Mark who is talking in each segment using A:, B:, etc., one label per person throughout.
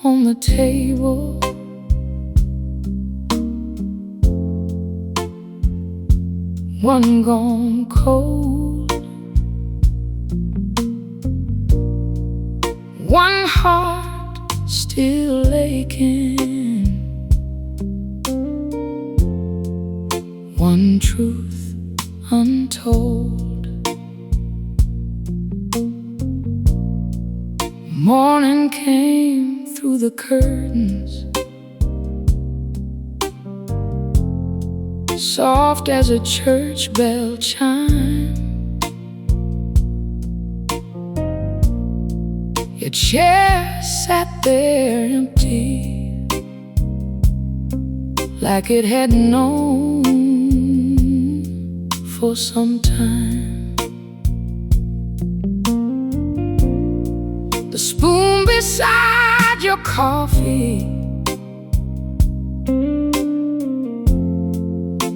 A: on the table. One gone cold, one heart still aching, one truth untold. Morning came through the curtains, soft as a church bell chime. Your chair sat there empty, like it had known for some time. The spoon beside your coffee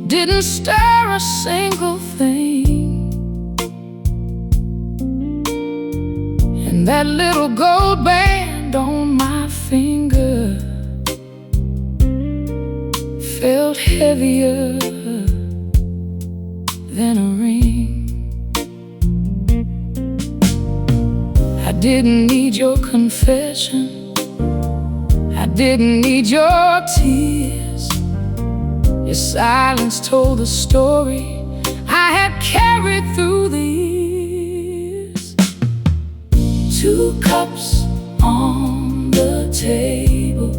A: didn't stir a single thing, and that little gold band on my finger felt heavier than a ring. I didn't need your confession, I didn't need your tears. Your silence told the story I had carried through the years. 2 cups on the table,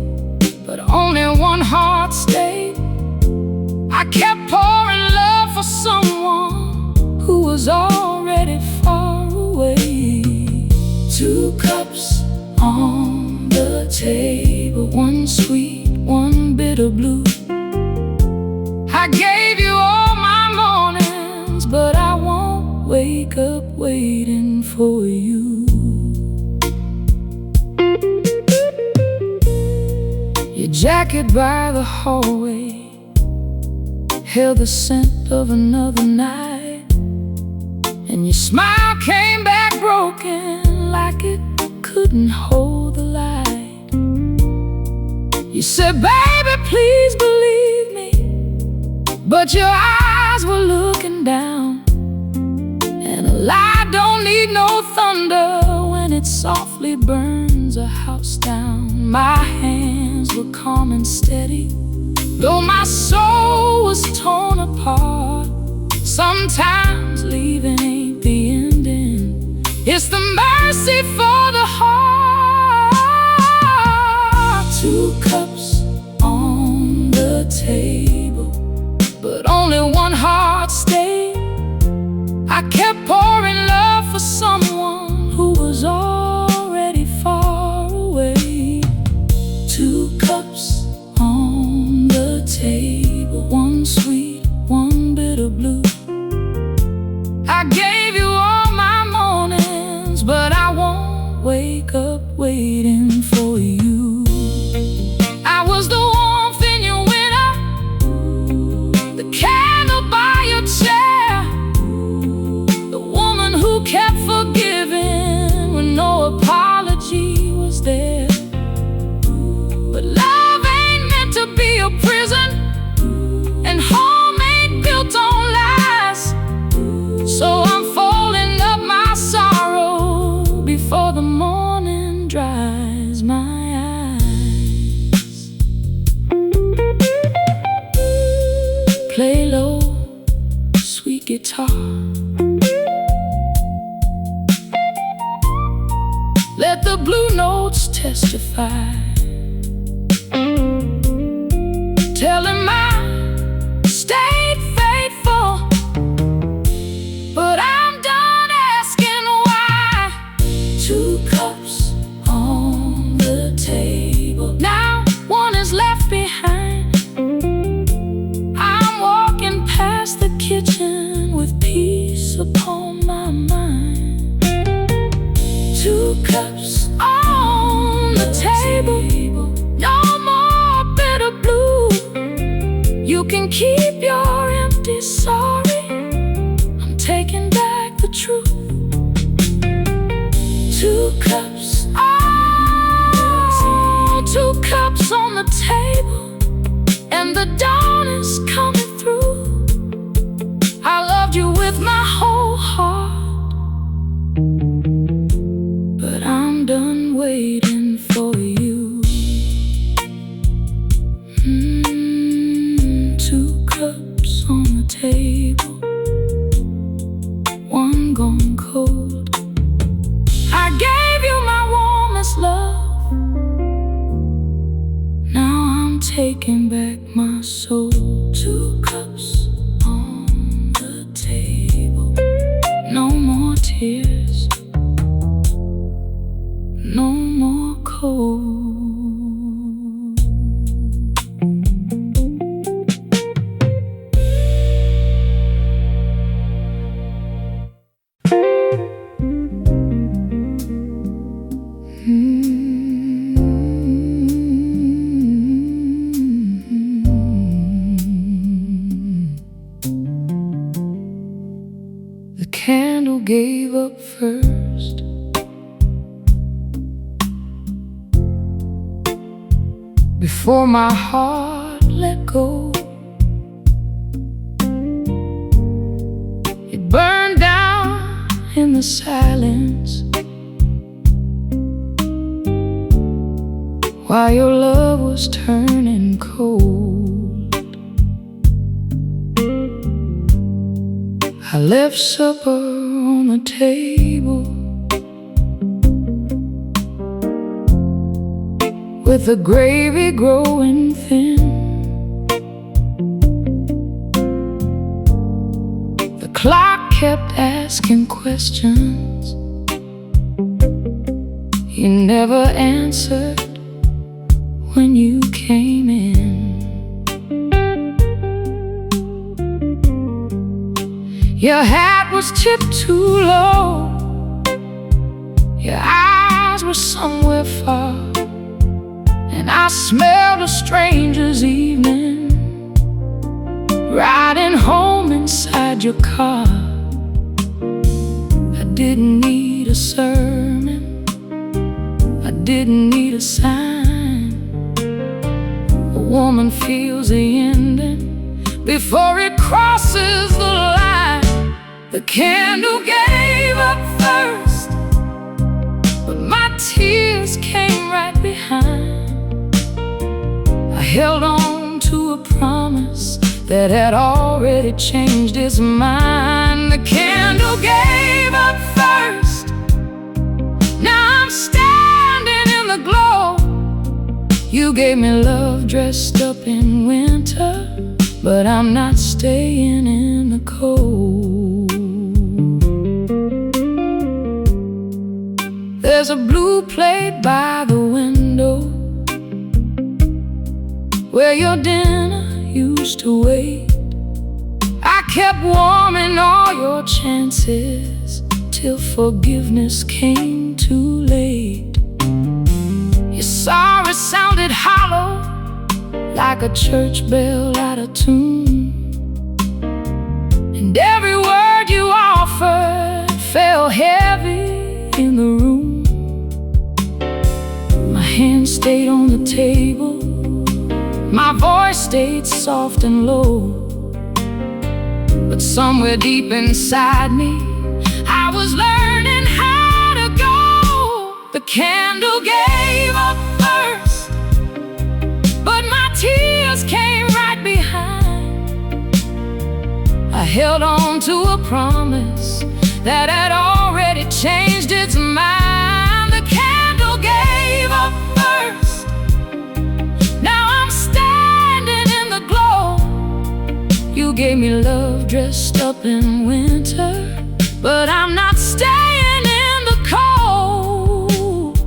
A: but only one heart stayed. I kept pouring love for someone who was already far away. 2 cups on the table, one sweet, one bitter blue. I gave you all my mornings, but I won't wake up waiting for you. Your jacket by the hallway held the scent of another night, and your smile came back broken, like it couldn't hold the light. You said, baby, please believe me, but your eyes were looking down, and a lie don't need no thunder when it softly burns a house down. My hands were calm and steady, though my soul was torn apart. Sometimes leaving ain't the ending, it's the mercy for the heart. 2 cups on the table, but only one heart stayed. I kept pouring love for someone who was already far away. 2 cups on the table, one sweet, one bitter blue. I gave you all my mornings, but I won't wake up waiting for you. I was the warmth in your winter, the candle by your chair, the woman who kept forgiving when no apology was there. But love ain't meant to be a prison, and home ain't built on lies. So I'm folding up my sorrow before the morning dries my eyes. Play low, sweet guitar, let the blue notes testify. Tell him I stayed faithful, but I'm done asking why. 2 cups on the table, now one is left behind. I'm walking past the kitchen with peace upon my mind. 2 cups on the table, no more bitter blue. You can keep your empty sorry, I'm taking back the truth. 2 cups, oh, waiting for you. 2 cups on the table, one gone cold. I gave you my warmest love, now I'm taking back my soul. 2 cups on the table, no more tears, no more cold. The candle gave up first. Before my heart let go, it burned down in the silence, while your love was turning cold. I left supper on the table, with the gravy growing thin. The clock kept asking questions, you never answered when you came in. Your hat was tipped too low, your eyes were somewhere far, and I smelled a stranger's evening, riding home inside your car. I didn't need a sermon, I didn't need a sign. A woman feels the ending before it crosses the line. The candle gave up first, but my tears came right behind. I held on to a promise that had already changed his mind. The candle gave up first, now I'm standing in the glow. You gave me love dressed up in winter, but I'm not staying in the cold. There's a blue plate by the window, where your dinner used to wait. I kept warming all your chances till forgiveness came too late. Your sorry sounded hollow, like a church bell out of tune, and every word you offered fell heavy in the room. My hand stayed on the table, my voice stayed soft and low, but somewhere deep inside me, I was learning how to go. The candle gave up first, but my tears came right behind. I held on to a promise that had already changed its mind. The candle gave up first, now I'm standing in the glow. You gave me love dressed up in winter, but I'm not staying in the cold.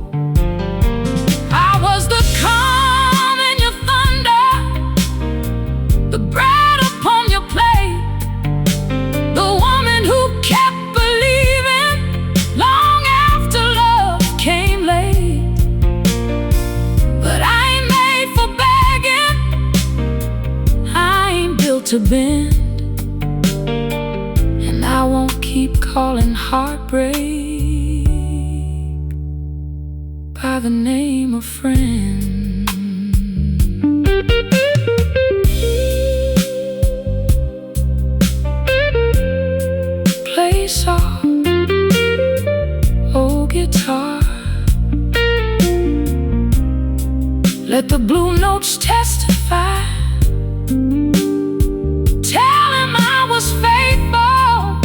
A: I was the calm in your thunder, the bread upon your plate, the woman who kept believing long after love came late. But I ain't made for begging, I ain't built to bend, and I won't keep calling heartbreak by the name of friend. Play soft, oh guitar, Let the blue notes testify. Tell him I was faithful,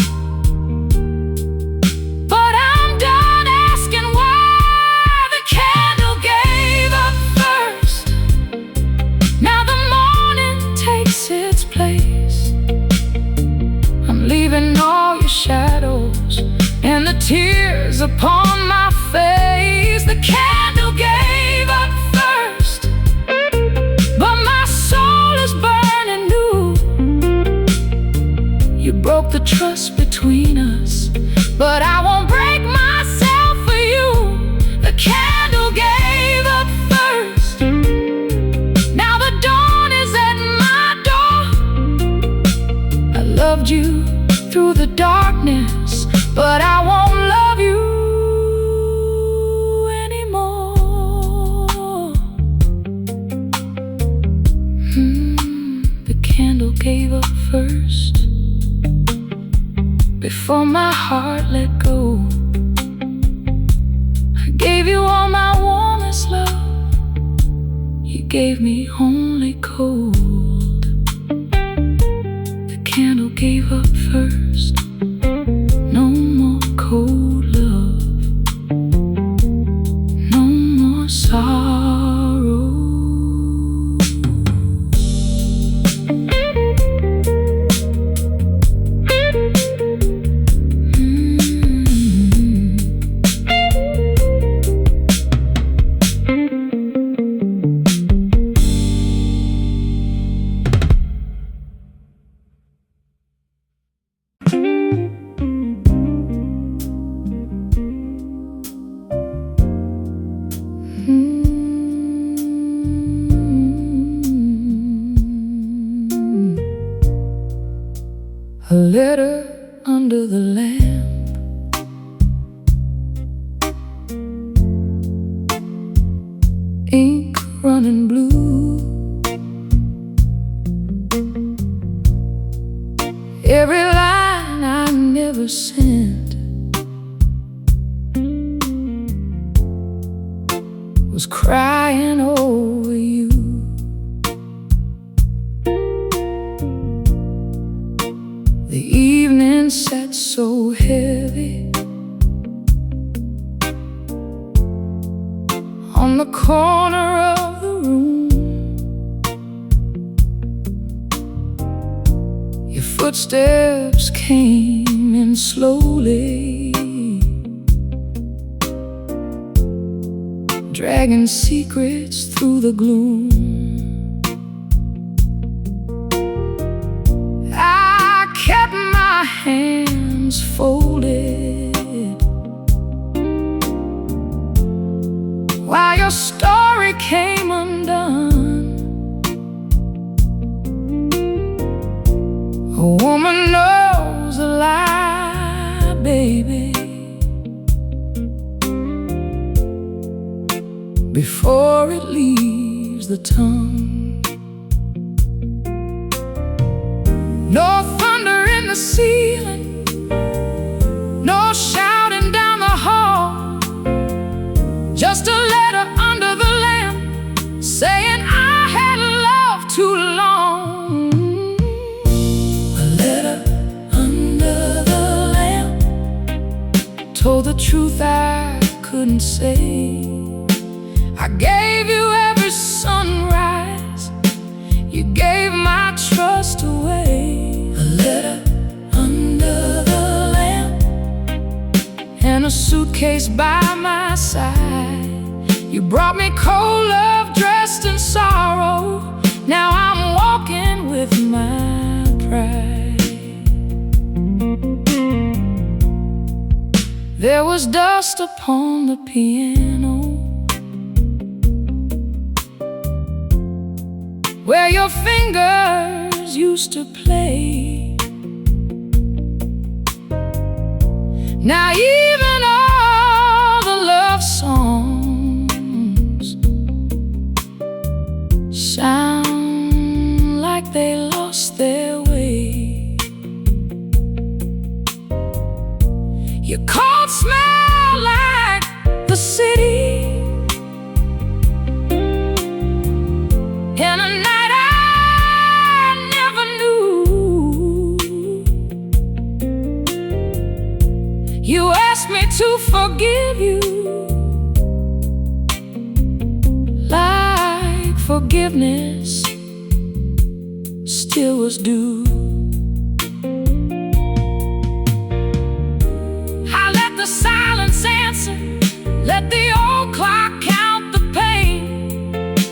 A: but I'm done asking why the candle gave up first. Now the morning takes its place. I'm leaving all your shadows and the tears upon my face. The candle gave up first, but my soul is burning new. You broke the trust between us, but I won't break myself for you. The candle gave up first. Now the dawn is at my door. I loved you through the darkness, but I won't love you anymore. The candle gave up first, before my heart let go. I gave you all my warmest love. You gave me only cold. The candle gave up first. No more cold love, no more sorrow. A letter under the lamp, ink running blue. Every line I never sent was crying over you. The evening sat so heavy on the corner of the room. Your footsteps came in slowly, dragging secrets through the gloom. Kept my hands folded while your story came undone. A woman knows a lie, baby, before it leaves the tongue. No thunder in the ceiling, no shouting down the hall, just a letter under the lamp saying I had loved too long. A letter under the lamp told the truth I couldn't say. I gave you every sunrise, you gave my trust away. A letter under the lamp and a suitcase by my side. You brought me cold love dressed in sorrow. Now I'm walking with my pride. There was dust upon the piano where your fingers used to play. Now even all the love songs sound like they lost their way. Your cold smell like the city, forgive you like forgiveness still was due. I let the silence answer, let the old clock count the pain.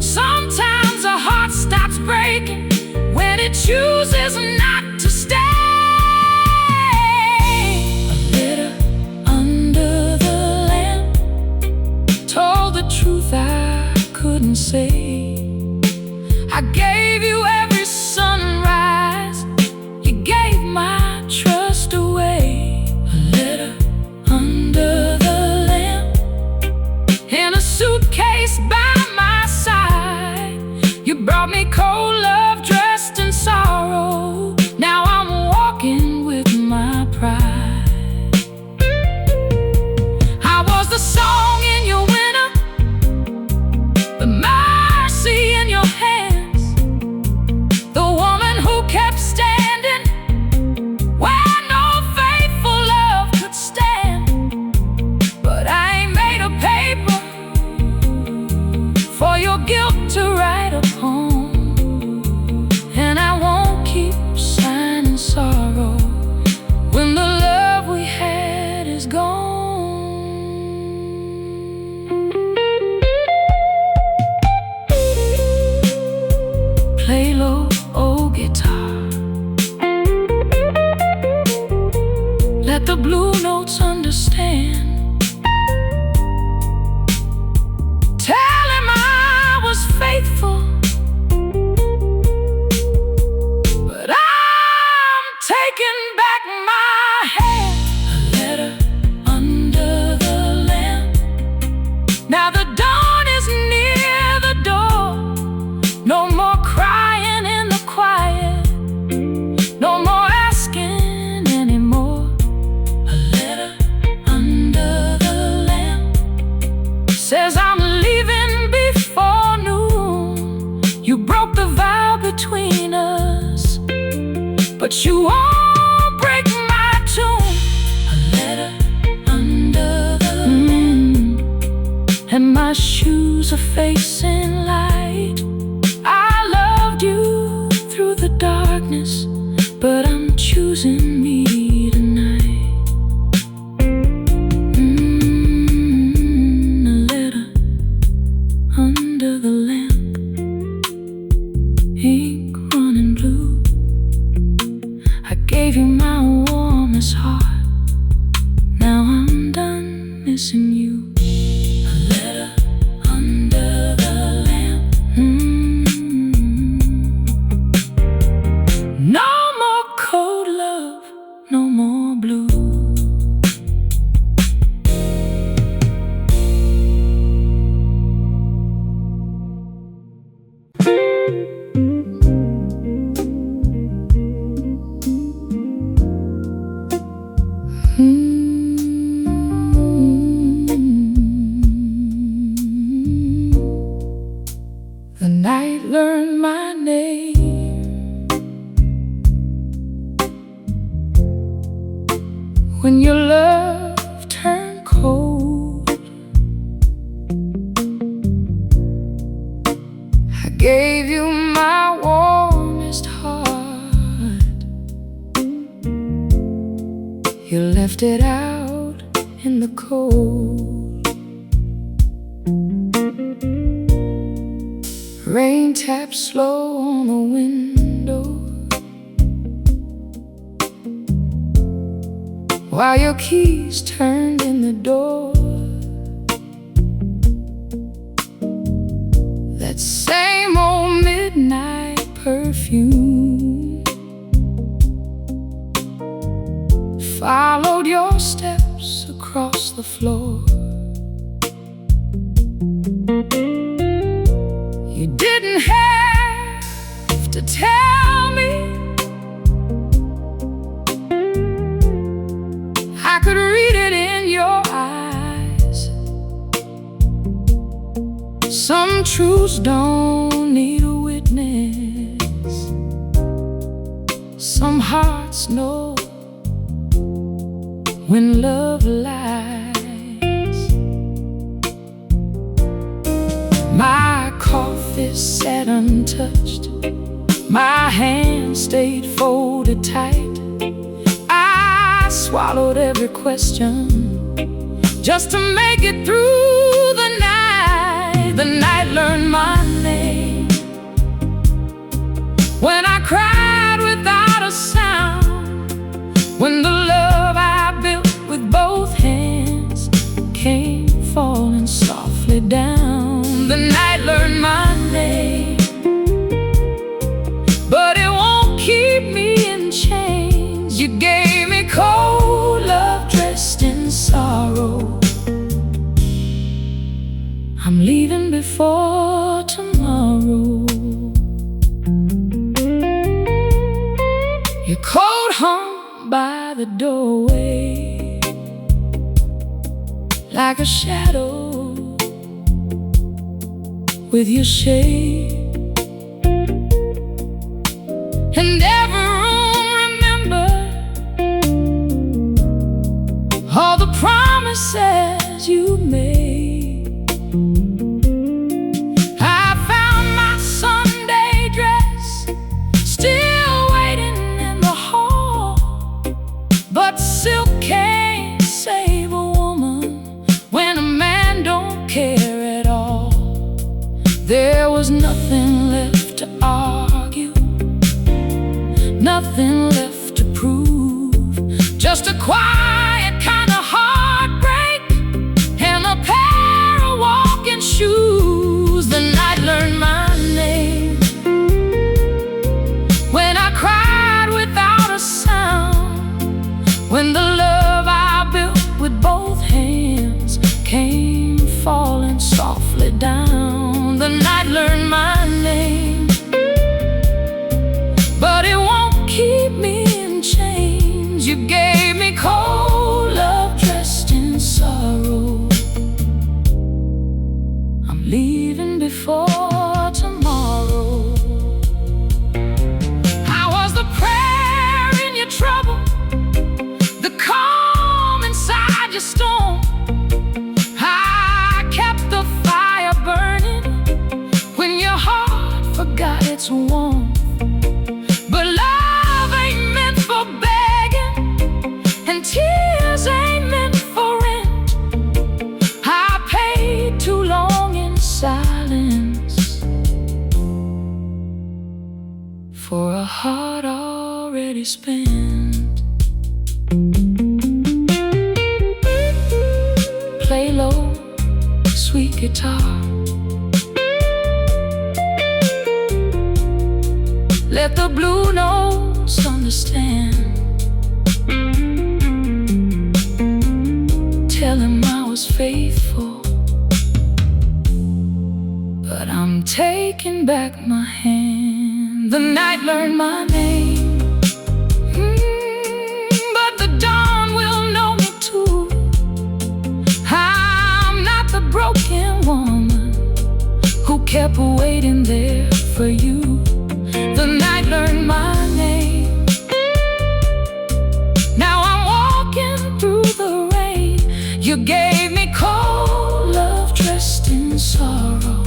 A: Sometimes a heart stops breaking when it chooses not to stay. A letter under the lamp told the truth I couldn't say. I gave you every sunrise, you gave my trust away. A letter under the lamp, in a suitcase by my side. You brought me cold love dressed in sorrow. Now I'm walking with my pride. I was the song in your winter, the mercy in your hands, the woman who kept standing where no faithful love could stand. But I ain't made a paper for your guilt to write upon, and I won't keep signing sorrow when the love we had is gone. Play low, old guitar, let the blue notes understand. Tell him I was faithful, but I'm taking back my hand. A letter under the lamp, now the dawn is near the door. No more crying in the quiet, no more asking anymore. A letter under the lamp says I'm leaving before noon. You broke the vow between us, but you won't break my tune. A letter under the lamp, and my shoes are facing light. I loved you through the darkness, but I'm choosing me tonight. A letter under the lamp, ink running blue. I gave you my warmest heart, now I'm done missing you. A letter under the lamp. No more cold love, no more blue. The night learned my name when your love turned cold. I gave you my warmest heart, you left it out in the cold. Rain taps slow on the window while your keys turned in the door. That same old midnight perfume followed your steps across the floor. You didn't have to tell me, I could read it in your eyes. Some truths don't need a witness, some hearts know when love lies. sat untouched. My hands stayed folded tight. I swallowed every question just to make it through the night. The night learned my name. When I cried without a sound, when the love I built with both hands came falling softly down. The night learned my name, but it won't keep me in chains. You gave me cold love dressed in sorrow. I'm leaving before tomorrow. Your coat hung by the doorway like a shadow with your shade. And every room remembered all the promises you made. I found my Sunday dress still waiting in the hall, but silk can't save a woman when a man don't care at all. There was nothing left to argue, nothing left to prove, just a quiet kind of heartbreak and a pair of walking shoes. The night learned my name. When I cried without a sound, when the love I built with both hands came falling softly down. The night learned my name, but it won't keep me in chains. You gave me cold love dressed in sorrow. I'm leaving before tomorrow. I was the prayer in your trouble, the calm inside your storm. I kept the fire burning when your heart forgot its warmth. But love ain't meant for begging, and tears ain't meant for rent. I paid too long in silence for a heart already spent. Play low, sweet guitar. Let the blue notes understand. Tell him I was faithful, but I'm taking back my hand. The night learned my name, but the dawn will know me too. I'm not the broken woman who kept waiting there for you. The night learned my name. Now I'm walking through the rain. You gave me cold love dressed in sorrow,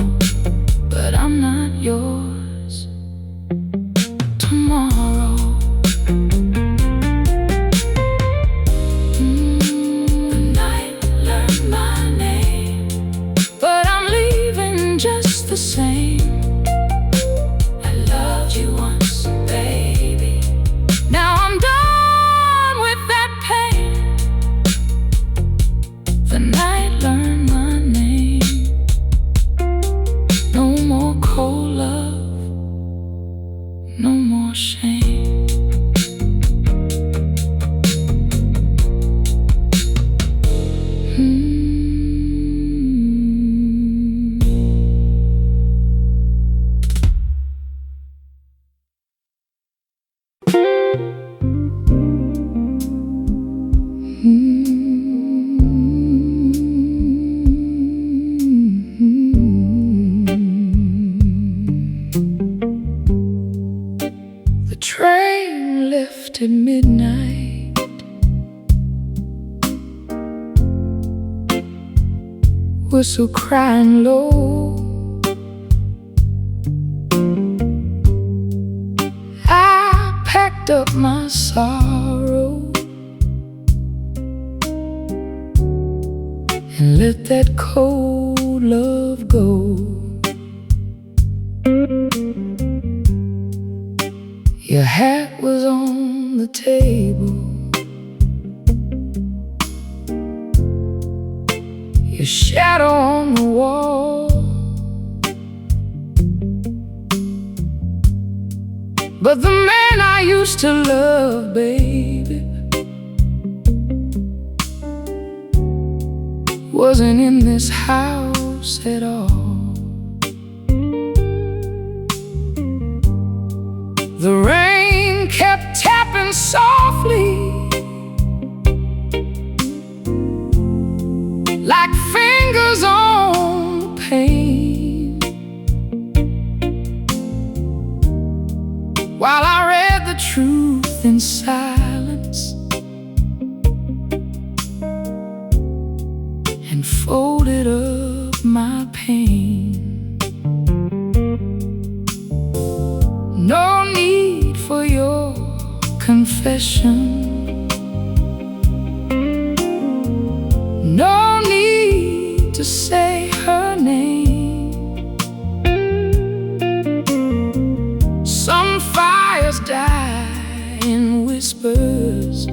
A: but I'm not yours tomorrow. The night learned my name, but I'm leaving just the same. You once, baby. Now I'm done with that pain. The night learned my name. No more cold love, no more shame. The train left at midnight. Whistle crying low. out my sorrow and let that cold love go. Your hat was on the table, your shadow on the wall, but the man I used to love, baby, wasn't in this house at all. The rain kept tapping softly, like fingers on the pane, while I read the truth in silence and folded up my pain. No need for your confession, no need to say her name. Some fires die in whispers,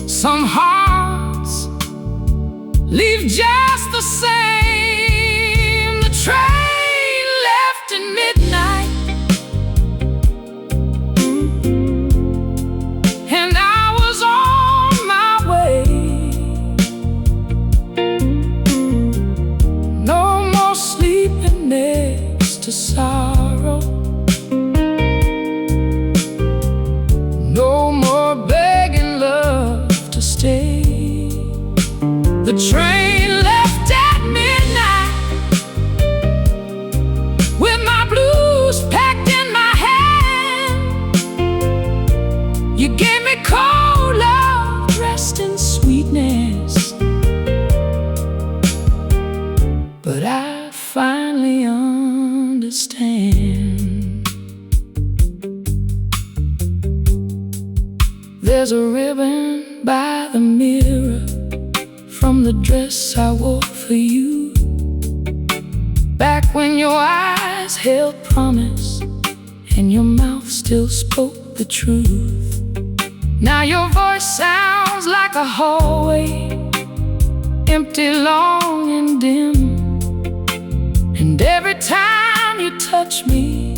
A: some hearts leave just the same. The train left at midnight, and I was on my way. No more sleeping next to sorrow, no more begging love to stay. The train left at midnight, with my blues packed in my hand. You gave me cold love dressed in sweetness, but I finally understand. There's a ribbon by the mirror from the dress I wore for you, back when your eyes held promise and your mouth still spoke the truth. Now your voice sounds like a hallway, empty, long and dim, and every time you touch me,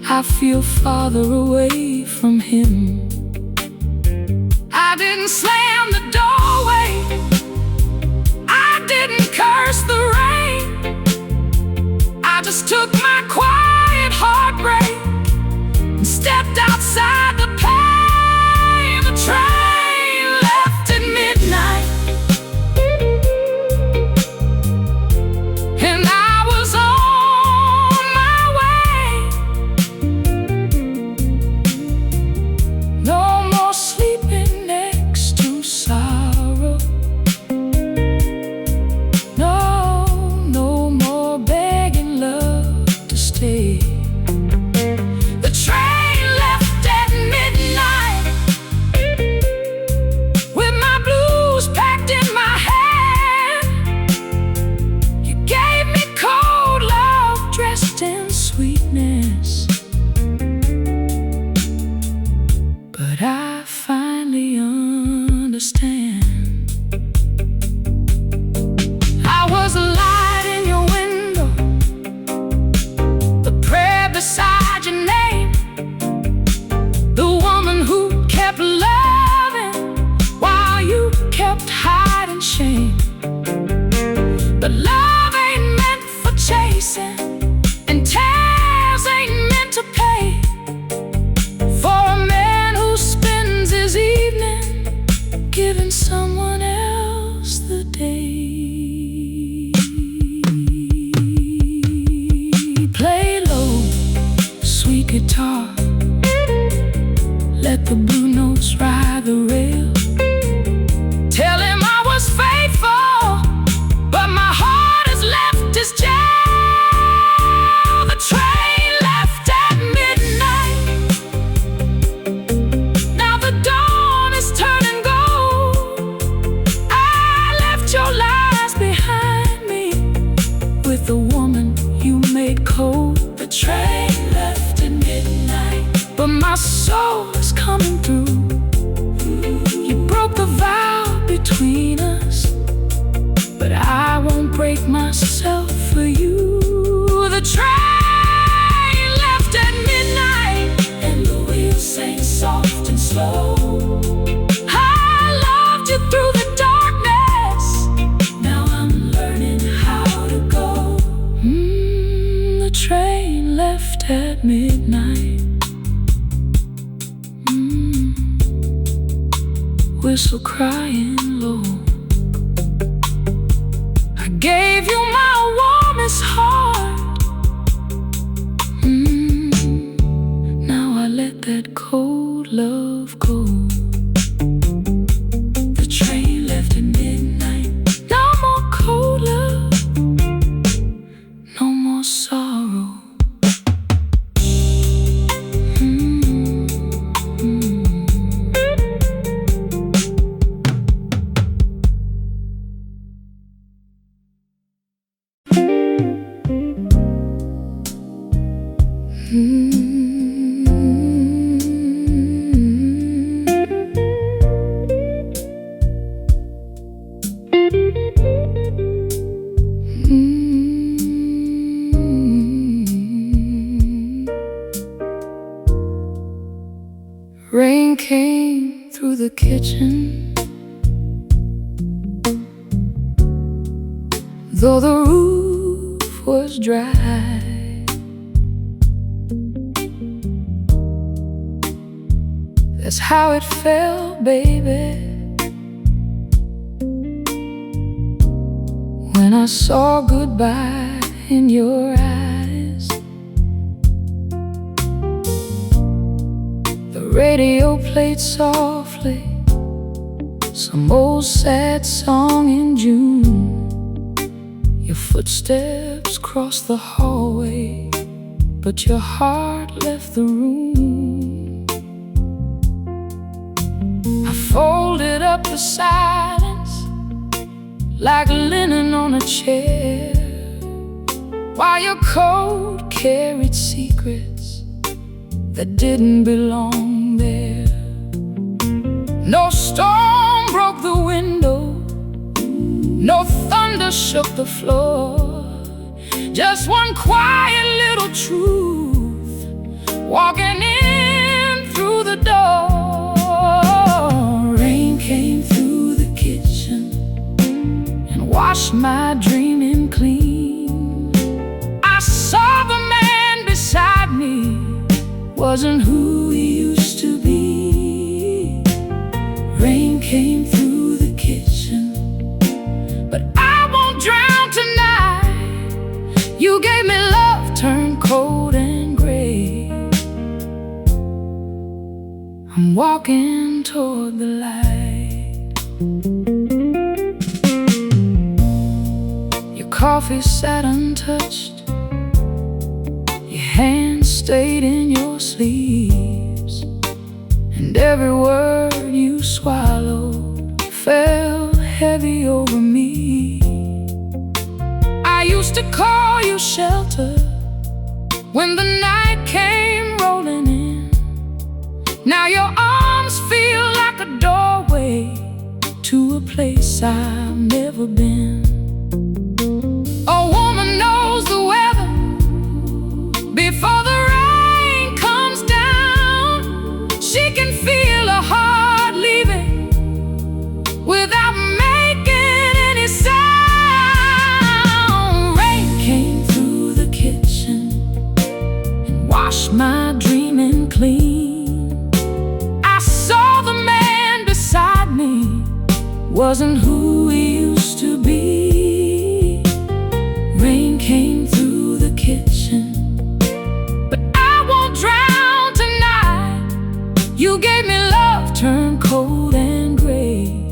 A: I feel farther away from him. I didn't slam the doorway, I didn't curse the rain, I just took my quiet heartbreak and stepped outside the pain. The train left at midnight, and I was on my way. No more sleeping next to sorrow, no more begging love to stay. The train left at midnight, with my blues packed in my hand. You gave me cold love dressed in sweetness, but I finally understand. I was a light in your window, the prayer beside your name, the woman who kept loving while you kept hiding shame. But love ain't meant for chasing, and tears ain't meant to pay for a man who spends his evening giving someone else the day. Play low, sweet guitar, let the blue notes ride the rail. Tell him I was faithful, but my heart has left his jail. The train left at midnight, soul is coming through. You broke the vow between us, but I won't break myself for you. The train left at midnight, and the wheels sang soft and slow. I loved you through the darkness, now I'm learning how to go. The train left at midnight. Whistle crying low. I gave you my warmest heart. Now I let that cold love go. The train left at midnight. No more cold love, no more sorrow. Rain came through the kitchen, though the roof was dry. That's how it felt, baby, when I saw goodbye in your eyes. The radio played softly some old sad song in June. Your footsteps crossed the hallway, but your heart left the room. I folded up the silence like linen on a chair, while your coat carried secrets that didn't belong there. No storm broke the window, no thunder shook the floor, just one quiet little truth walking in through the door. Rain came through the kitchen and washed my dreaming clean. I saw the man beside me wasn't who he used to be. Rain came through the kitchen, but I won't drown tonight. You gave me love turned cold and gray. I'm walking toward the light. Your coffee sat untouched, your hands stayed in your sleeves, and every word you swallowed fell heavy over me. I used to call you shelter when the night came rolling in. Now your arms feel like a doorway to a place I've never been. A woman knows the weather before the rain comes down. She can feel a heart leaving without making any sound. Rain came through the kitchen and washed my dreaming clean. I saw the man beside me wasn't who he used to be. Rain came through the kitchen, but I won't drown tonight. You gave me love turned cold and gray.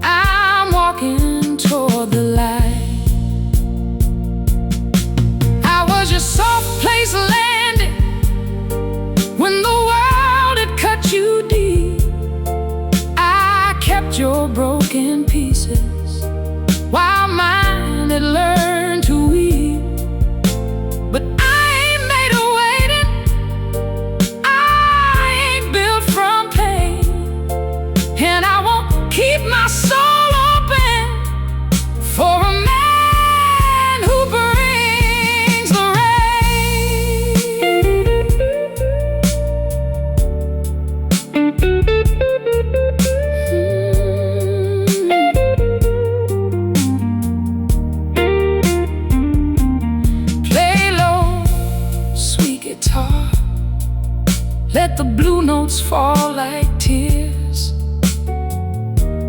A: I'm walking toward the light. I was your soft place landing when the world had cut you deep. I let the blue notes fall like tears.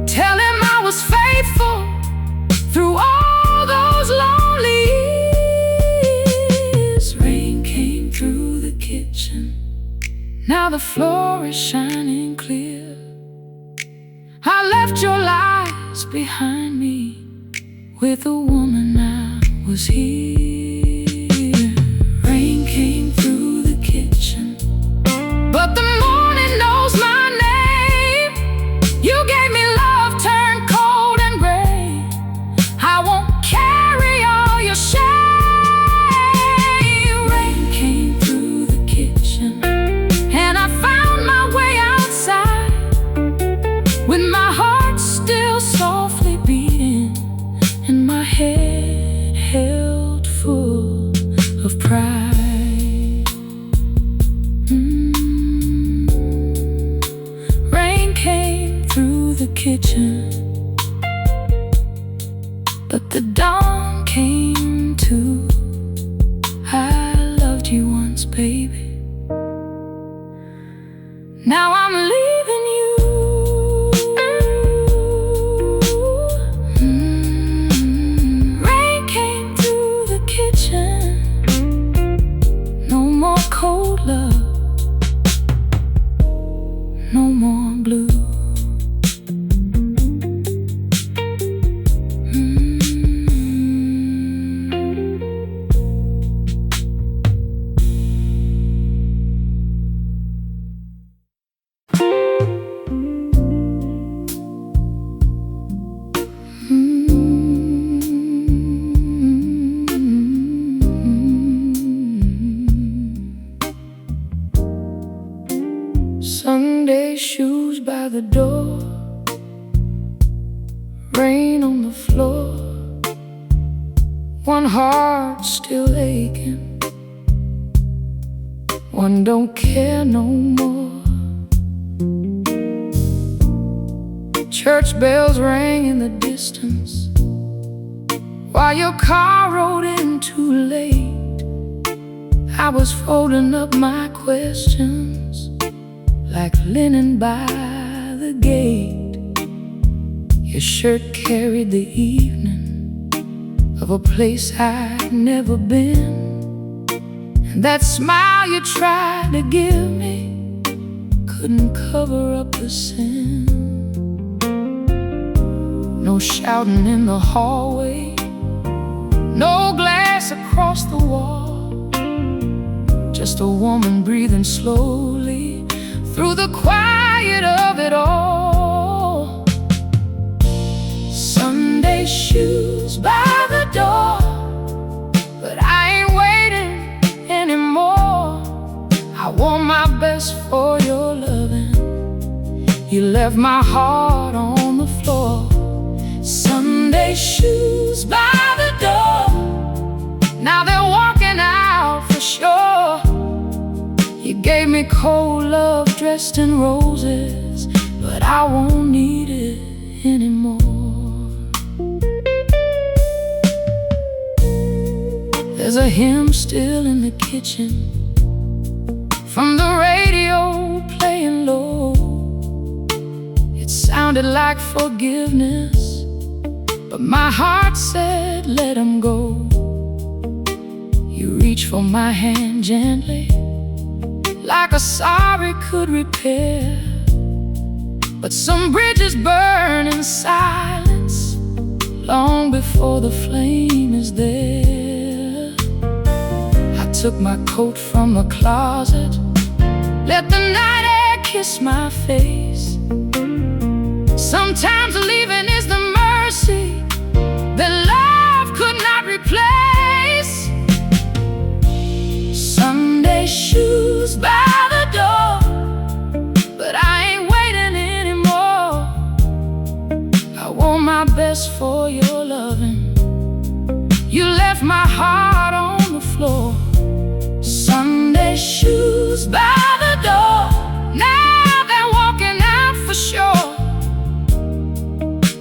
A: Tell him I was faithful through all those lonely years. Rain came through the kitchen, now the floor is shining clear. I left your lies behind me, with the woman I was here. Rain came through the kitchen, but the morning knows my name. You gave me love turned cold and gray. I won't carry all your shame. Rain came through the kitchen, and I found my way outside, with my heart still softly beating and my head held full of pride. Rain came through the kitchen, but the dawn came too. I loved you once, baby. Now I'm leaving you. Rain came through the kitchen, no more cold love, no more blue. Sunday shoes by the door, rain on the floor, one heart still aching, one don't care no more. Church bells rang in the distance, while your car rode in too late. I was folding up my questions like linen by the gate. Your shirt carried the evening of a place I'd never been, and that smile you tried to give me couldn't cover up the sin. No shouting in the hallway, no glass across the wall, just a woman breathing slowly through the quiet of it all. Sunday shoes by the door, but I ain't waiting anymore. I want my best for your loving. You left my heart on the floor. Sunday shoes by the door, now they're walking out for sure. You gave me cold love dressed in roses, but I won't need it anymore. There's a hymn still in the kitchen, from the radio playing low. It sounded like forgiveness, but my heart said let him go. You reached for my hand gently, like a sorry could repair, but some bridges burn in silence long before the flame is there. I took my coat from the closet, let the night air kiss my face. Sometimes leaving is the mercy that love could not replace. Sunday shoes by the door, but I ain't waiting anymore. I want my best for your loving. You left my heart on the floor. Sunday shoes by the door, now they're walking out for sure.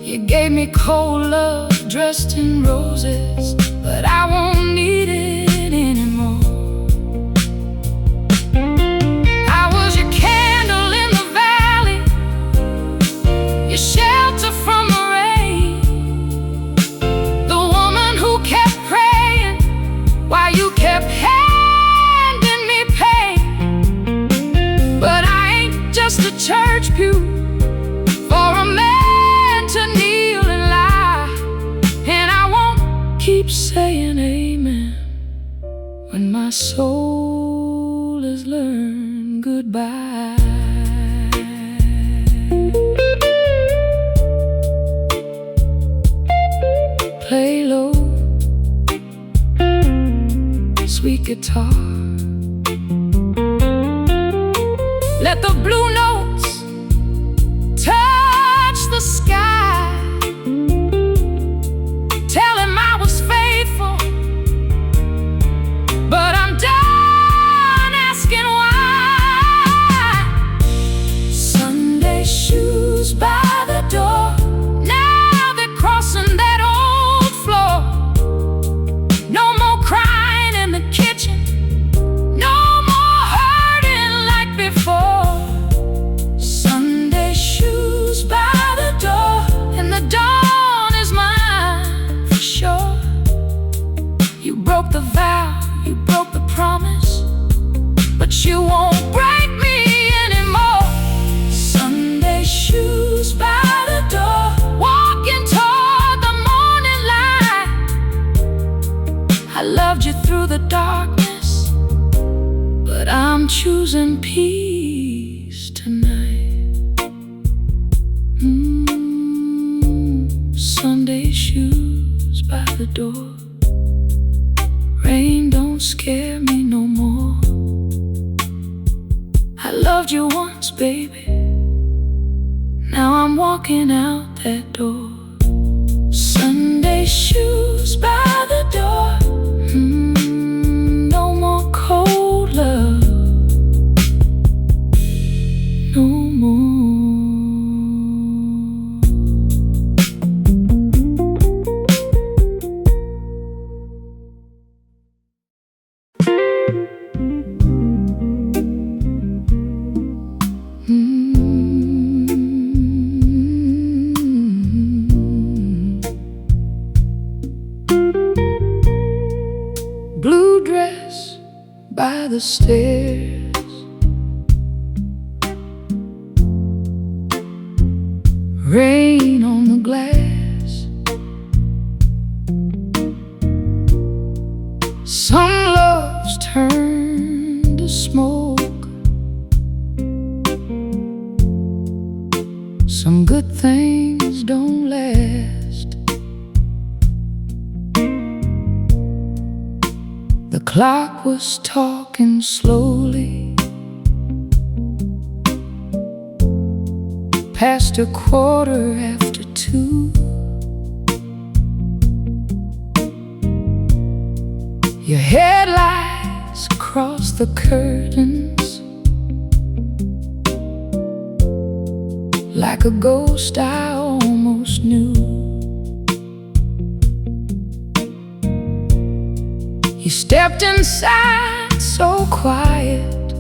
A: You gave me cold love dressed in roses, but I won't need it anymore. I was your keep saying amen when my soul has learned goodbye. Play low, sweet guitar. Let the blue notes touch the sky. Tell him I was faithful, but I'm done asking why. Sunday shoes by the door, now they're crossing that old floor. No more crying in the kitchen, no more hurting like before. Sunday shoes by the door, and the dawn is mine for sure. You broke the vow, you broke the promise, but you won't break me anymore. Sunday shoes by the door, walking toward the morning light. I loved you through the darkness, but I'm choosing peace tonight. Sunday shoes by the door. Rain don't scare me no more. I loved you once, baby. Now I'm walking out that door. Sunday shoes by the door. No more cold love, no more. Blue dress by the stairs, rain on the glass. Some loves turn to smoke, some good things don't last. The clock was talking slowly, past 2:15. Your headlights across the curtains, like a ghost I almost knew. You stepped inside so quiet,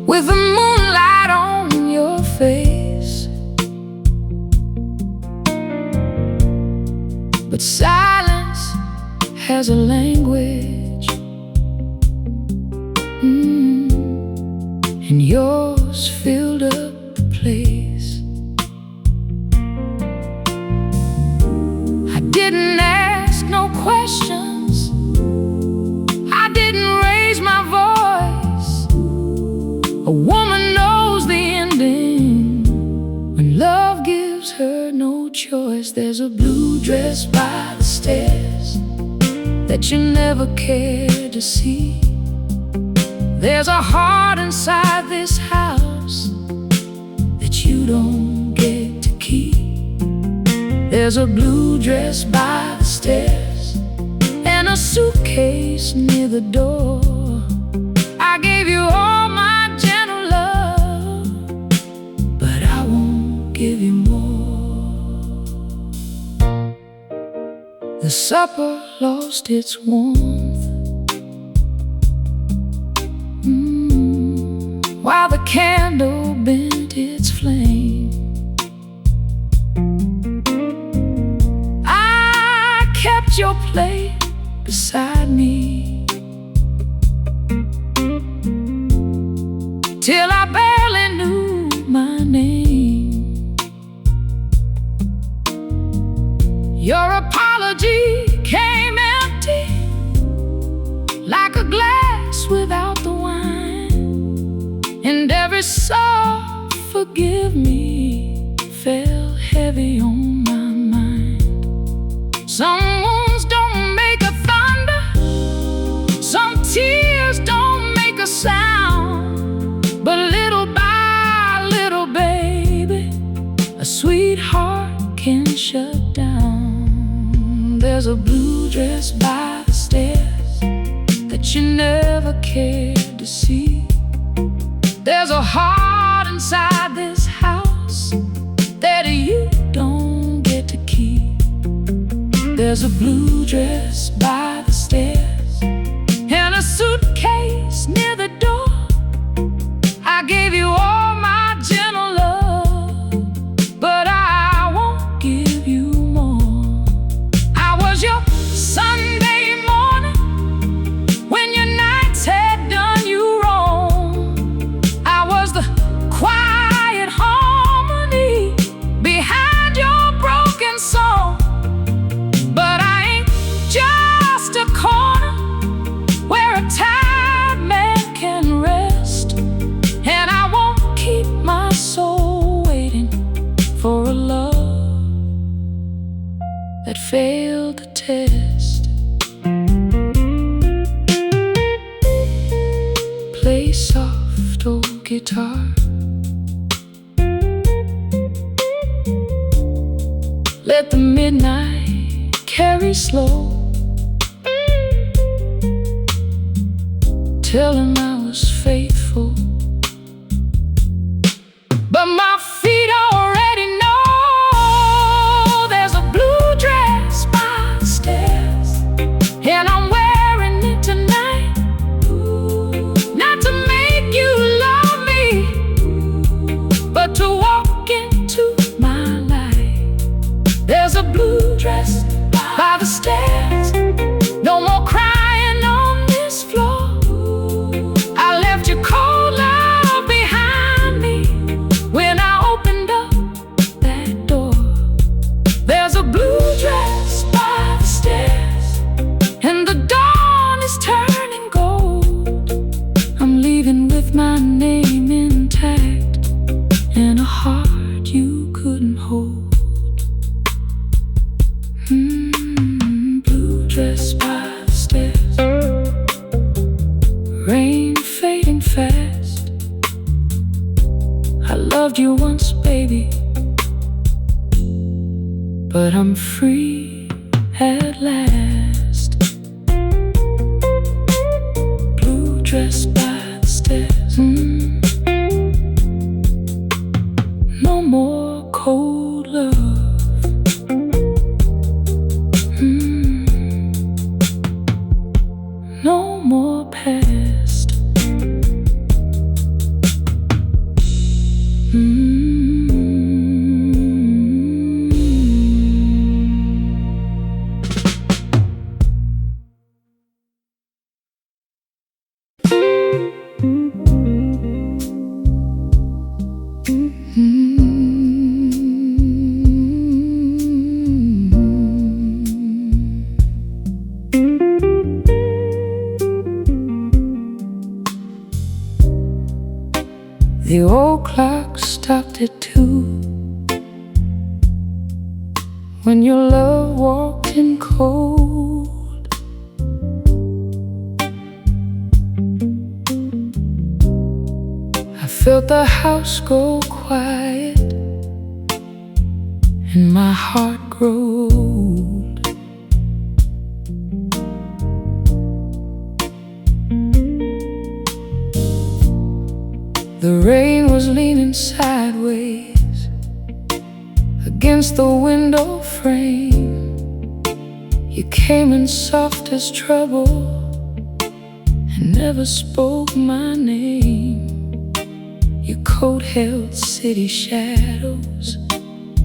A: with the moonlight on your face. But silence has a language, and yours filled up the place. I didn't ask no questions, I didn't raise my voice. A woman knows the ending when love gives her no choice. There's a blue dress by the stairs that you never cared to see. There's a heart inside this house that you don't get to keep. There's a blue dress by the stairs and a suitcase near the door. I gave you all my gentle love, but I won't give you more. The supper lost its warmth, while the candle bent its flame. I kept your plate beside me till I barely knew my name. Your apology came empty, like a glass without the wine. And every soft forgive me fell heavy on my mind. Some wounds don't make a thunder, some tears don't make a sound, but little by little, baby, a sweetheart can shut down. There's a blue dress by the stairs that you never cared to see. There's a heart inside this house that you don't get to keep. There's a blue dress by the stairs and a suitcase near the door. I gave you all my gentle love, but I won't give you more. I was your Sunday morning when your nights had done you wrong. I was the quiet harmony behind your broken song. But I ain't just a corner where a tired man can rest, and I won't keep my soul waiting for a love that failed the test. Play soft, old guitar. Let the midnight carry slow. Tell him I was faithful, but my feet already know there's a blue dress by the stairs, and I'm wearing it tonight. Not to make you love me, but to walk into my life. There's a blue dress by the stairs. No more crying on this floor. I left your cold love behind me when I opened up that door. There's a blue dress by the stairs, and the dawn is turning gold. I'm leaving with my name intact and a heart you couldn't hold. Blue dress by the stairs, rain fading fast. I loved you once, baby, but I'm free at last. Blue dress by the stairs. No more cold love. No more past. The old clock stopped at 2 when your love walked in cold. I felt the house go quiet and my heart grow old. The rain was leaning sideways against the window frame. You came in soft as trouble and never spoke my name. Your coat held city shadows,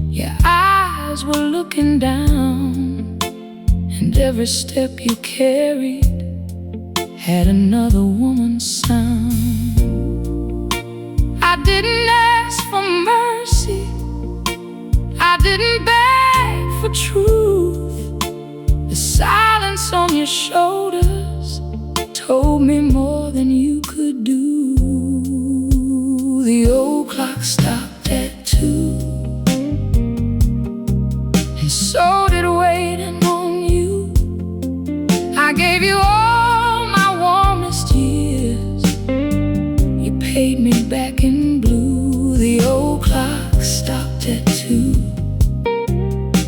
A: your eyes were looking down, and every step you carried had another woman's sound. I didn't ask for mercy, I didn't beg for truth. shoulders told me more than you could do. The old clock stopped at 2, and so did waiting on you. I gave you all my warmest years. You paid me back in blue. The old clock stopped at 2,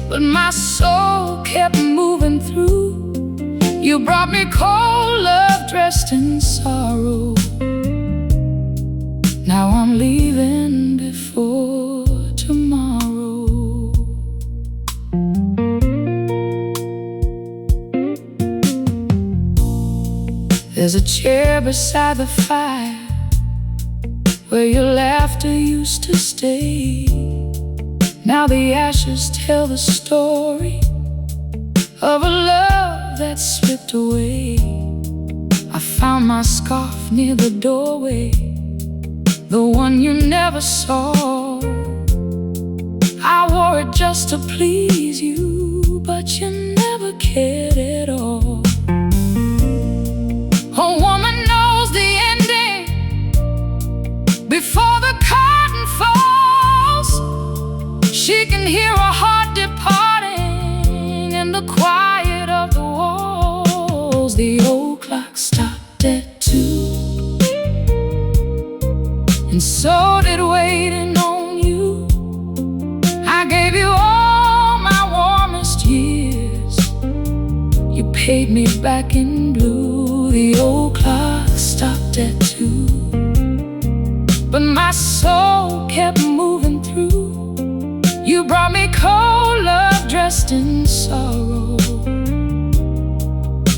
A: but my soul kept moving through. You brought me cold love dressed in sorrow. Now I'm leaving before tomorrow. There's a chair beside the fire where your laughter used to stay. Now the ashes tell the story of a love that slipped away. I found my scarf near the doorway, the one you never saw. I wore it just to please you, but you never cared at all. A woman knows the ending before the curtain falls. She can hear a heart departing in the quiet of the walls. The old clock stopped at 2, and so did waiting on you. I gave you all my warmest years. You paid me back in blue. The old clock stopped at 2, but my soul kept moving through. You brought me cold love dressed in sorrow.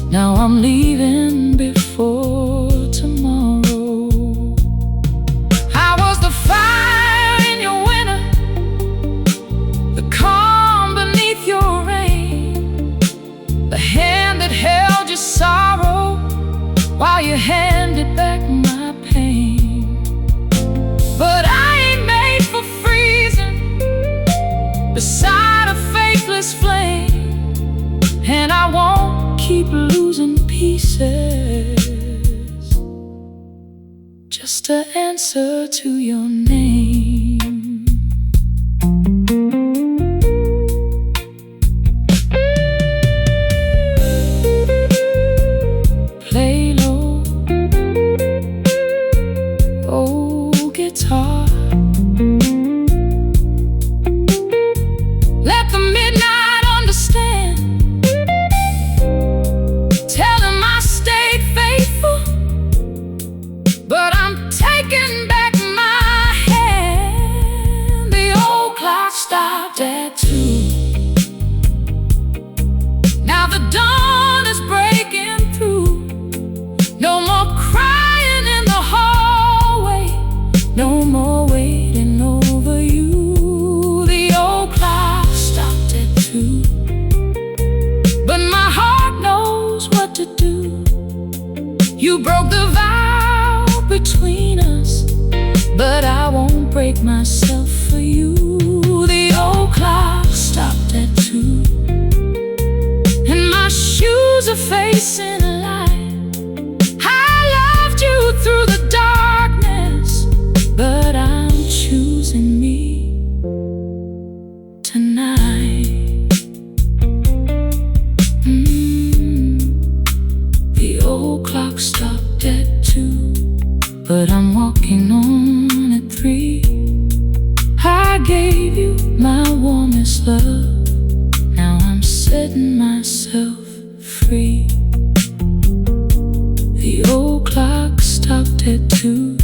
A: Now I'm leaving before tomorrow. I was the fire in your winter, the calm beneath your rain, the hand that held your sorrow while you handed back my pain. But I ain't made for freezing beside a faithless flame, and I won't keep losing pieces just to answer to your name. Play low, oh guitar. Let the midnight understand. Tell them I stayed faithful, but I'm taking back my hand. The old clock stopped at 2. Now the dawn is breaking through. No more crying in the hallway, no more waiting over you. The old clock stopped at 2, but my heart knows what to do. You broke the vow between us, but I won't break myself for you. The old clock stopped at 2, and my shoes are facing a light. I loved you through the darkness, but I'm choosing me tonight. The old clock stopped at 2, but I'm walking on at 3. I gave you my warmest love. Now I'm setting myself free. The old clock stopped at 2,